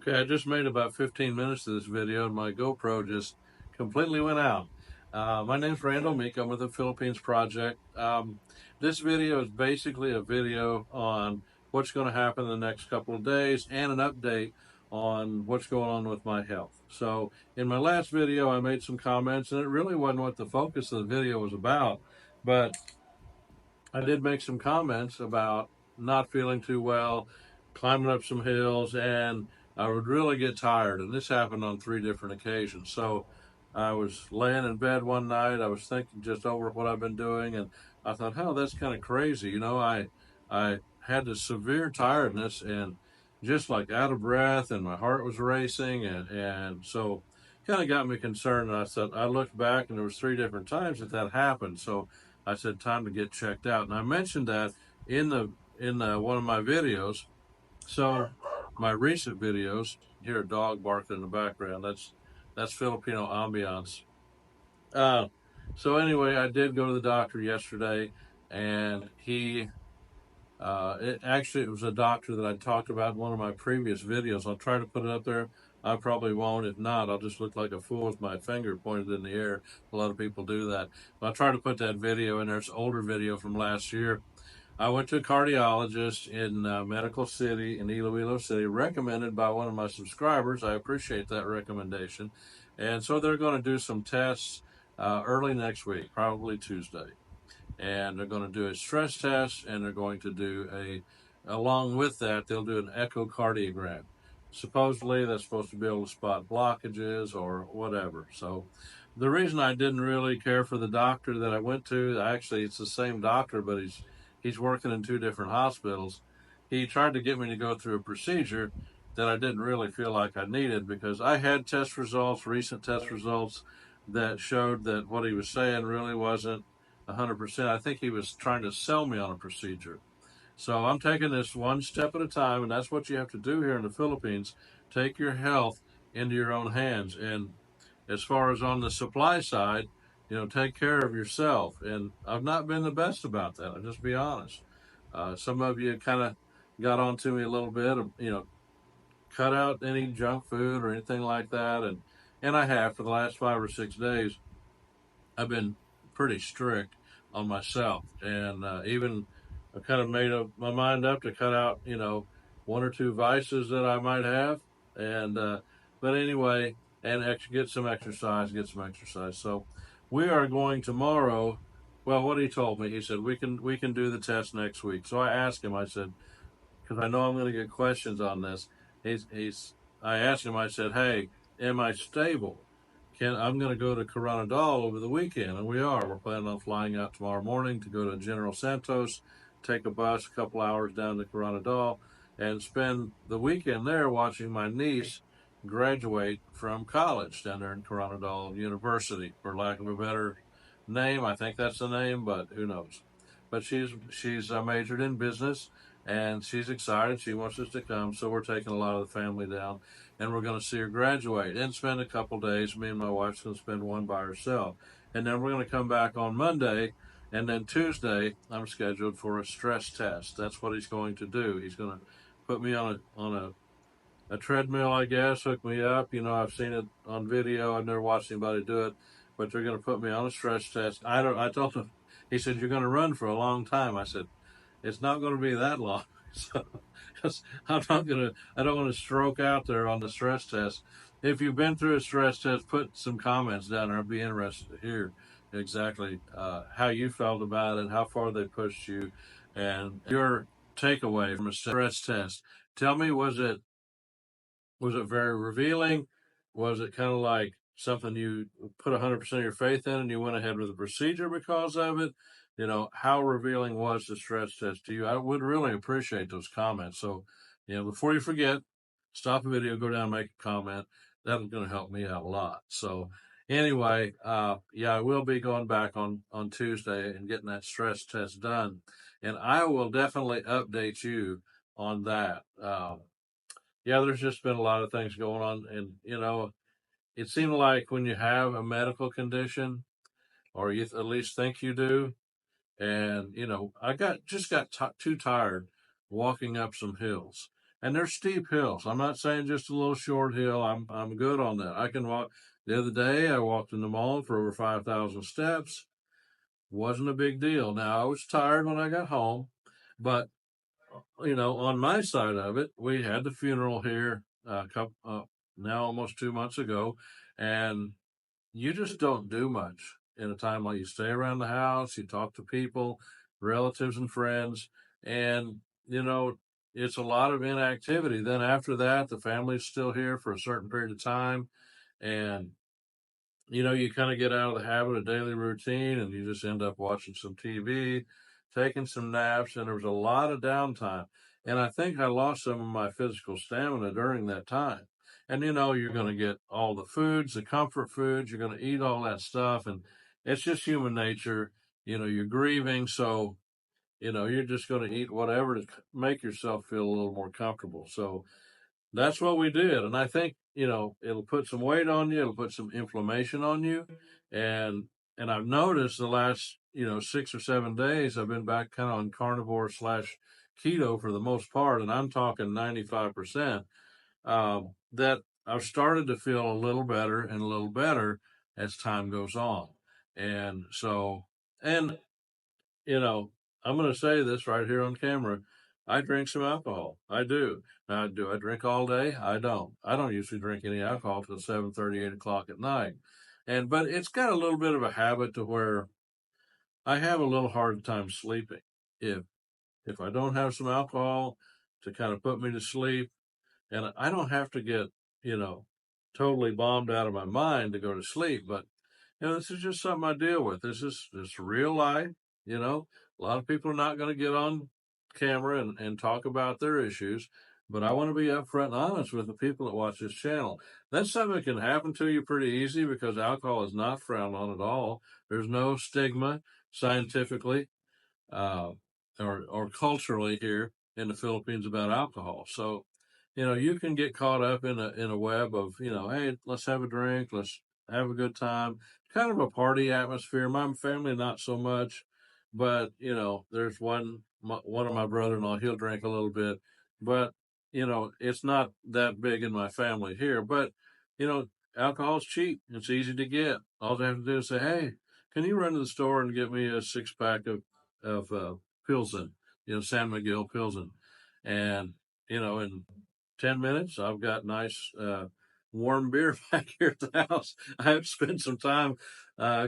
Okay, I just made about 15 minutes of this video and my GoPro just completely went out. My name's Randall Meek. I'm with the Philippines Project. This video is basically a video on what's going to happen in the next couple of days and an update on what's going on with my health. So in my last video, I made some comments and it really wasn't what the focus of the video was about, but I did make some comments about not feeling too well, climbing up some hills, and I would really get tired. And this happened on 3 different occasions. So I was laying in bed one night. I was thinking just over what I've been doing, and I thought, "Oh, that's kind of crazy." I had this severe tiredness and just like out of breath, and my heart was racing, and so kind of got me concerned. And I said, I looked back, and there was 3 different times that happened. So I said time to get checked out, and I mentioned that in one of my videos. So my recent videos, you hear a dog barking in the background. That's Filipino ambiance. Uh, so anyway, I did go to the doctor yesterday, and it was a doctor that I talked about in one of my previous videos. I'll try to put it up there. I probably won't. If not, I'll just look like a fool with my finger pointed in the air. A lot of people do that. But I'll try to put that video in there. It's an older video from last year. I went to a cardiologist in Medical City in Iloilo City, recommended by one of my subscribers. I appreciate that recommendation. And so they're going to do some tests early next week, probably Tuesday, and they're going to do a stress test, and they're going to do along with that, they'll do an echocardiogram. Supposedly, that's supposed to be able to spot blockages or whatever. So, the reason I didn't really care for the doctor that I went to, actually, it's the same doctor, but he's working in 2 different hospitals. He tried to get me to go through a procedure that I didn't really feel like I needed because I had recent test results that showed that what he was saying really wasn't 100%. I think he was trying to sell me on a procedure. So I'm taking this one step at a time, and that's what you have to do here in the Philippines. Take your health into your own hands. And as far as on the supply side, take care of yourself. And I've not been the best about that. I'll just be honest. Some of you kind of got onto me a little bit, cut out any junk food or anything like that. And I have for the last 5 or 6 days. I've been pretty strict on myself, and even I kind of made up my mind up to cut out, 1 or 2 vices that I might have, and but anyway, and get some exercise. So we are going tomorrow. Well, what he told me, he said we can do the test next week. So I asked him. I said, because I know I'm going to get questions on this. He's. I asked him. I said, "Hey, am I stable? I'm going to go to Coronadal over the weekend," and we are. We're planning on flying out tomorrow morning to go to General Santos, take a bus a couple hours down to Coronadal, and spend the weekend there watching my niece graduate from college down there in Coronadal University, for lack of a better name. I think that's the name, but who knows? But she's majored in business, and she's excited. She wants us to come, so we're taking a lot of the family down, and we're going to see her graduate and spend a couple days. Me and my wife's going to spend one by herself, and then we're going to come back on Monday, and then Tuesday I'm scheduled for a stress test. That's what he's going to do. He's going to put me on a treadmill, I guess, hook me up. I've seen it on video. I've never watched anybody do it, but they're going to put me on a stress test. I told him. He said, "You're going to run for a long time." I said, "It's not going to be that long." So, 'cause I don't want to stroke out there on the stress test. If you've been through a stress test, put some comments down there. I'd be interested to hear exactly how you felt about it, how far they pushed you, and your takeaway from a stress test. Tell me, was it very revealing? Was it kind of like something you put 100% of your faith in and you went ahead with the procedure because of it? How revealing was the stress test to you? I would really appreciate those comments. So, before you forget, stop the video, go down and make a comment. That's going to help me out a lot. So, anyway, yeah, I will be going back on Tuesday and getting that stress test done. And I will definitely update you on that. Yeah, there's just been a lot of things going on, and it seemed like when you have a medical condition, or you at least think you do, and I got too tired walking up some hills, and they're steep hills. I'm not saying just a little short hill. I'm good on that. I can walk. The other day, I walked in the mall for over 5,000 steps. Wasn't a big deal. Now, I was tired when I got home, but on my side of it, we had the funeral here now almost 2 months ago, and you just don't do much in a time like you stay around the house, you talk to people, relatives and friends, and you know, it's a lot of inactivity. Then after that, the family's still here for a certain period of time, and you kind of get out of the habit of daily routine and you just end up watching some TV, taking some naps, and there was a lot of downtime. And I think I lost some of my physical stamina during that time. And you're going to get all the foods, the comfort foods, you're going to eat all that stuff. And it's just human nature. You're grieving. So, you're just going to eat whatever to make yourself feel a little more comfortable. So, that's what we did. And I think, it'll put some weight on you, it'll put some inflammation on you. And I've noticed the last, 6 or 7 days, I've been back kind of on carnivore slash keto for the most part, and I'm talking 95%, that I've started to feel a little better and a little better as time goes on. And so, and you know, I'm going to say this right here on camera. I drink some alcohol. I do. Now, do I drink all day? I don't. I don't usually drink any alcohol till 7:30, 8 o'clock at night. But it's got a little bit of a habit to where I have a little hard time sleeping. If if I don't have some alcohol to kind of put me to sleep, and I don't have to get, you know, totally bombed out of my mind to go to sleep, but this is just something I deal with. This real life. You know, a lot of people are not going to get on camera and talk about their issues, but I want to be upfront and honest with the people that watch this channel. That's something that can happen to you pretty easy because alcohol is not frowned on at all. There's no stigma scientifically uh, or culturally here in the Philippines about alcohol. So, you can get caught up in a web of, hey, let's have a drink, let's have a good time, kind of a party atmosphere. My family, not so much, but there's one of my brother-in-law, he'll drink a little bit, but it's not that big in my family here. But you know, alcohol's cheap; it's easy to get. All I have to do is say, hey, can you run to the store and get me a 6 pack of Pilsen, San Miguel Pilsen, and in 10 minutes I've got nice warm beer back here at the house. I have spent some time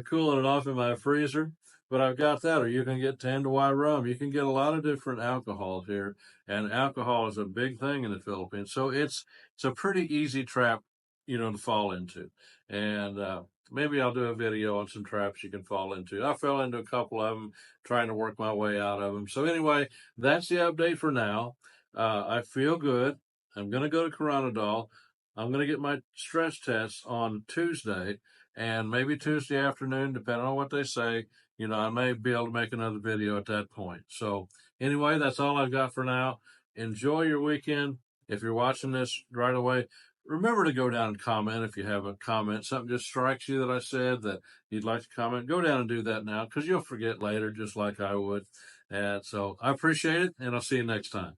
cooling it off in my freezer, but I've got that. Or you can get Tanduay rum. You can get a lot of different alcohols here, and alcohol is a big thing in the Philippines. So it's a pretty easy trap, to fall into, and maybe I'll do a video on some traps you can fall into. I fell into a couple of them, trying to work my way out of them. So anyway, that's the update for now. I feel good. I'm going to go to Coronadal. I'm going to get my stress test on Tuesday, and maybe Tuesday afternoon, depending on what they say. I may be able to make another video at that point. So anyway, that's all I've got for now. Enjoy your weekend. If you're watching this right away, remember to go down and comment if you have a comment. Something just strikes you that I said that you'd like to comment. Go down and do that now because you'll forget later, just like I would. And so I appreciate it, and I'll see you next time.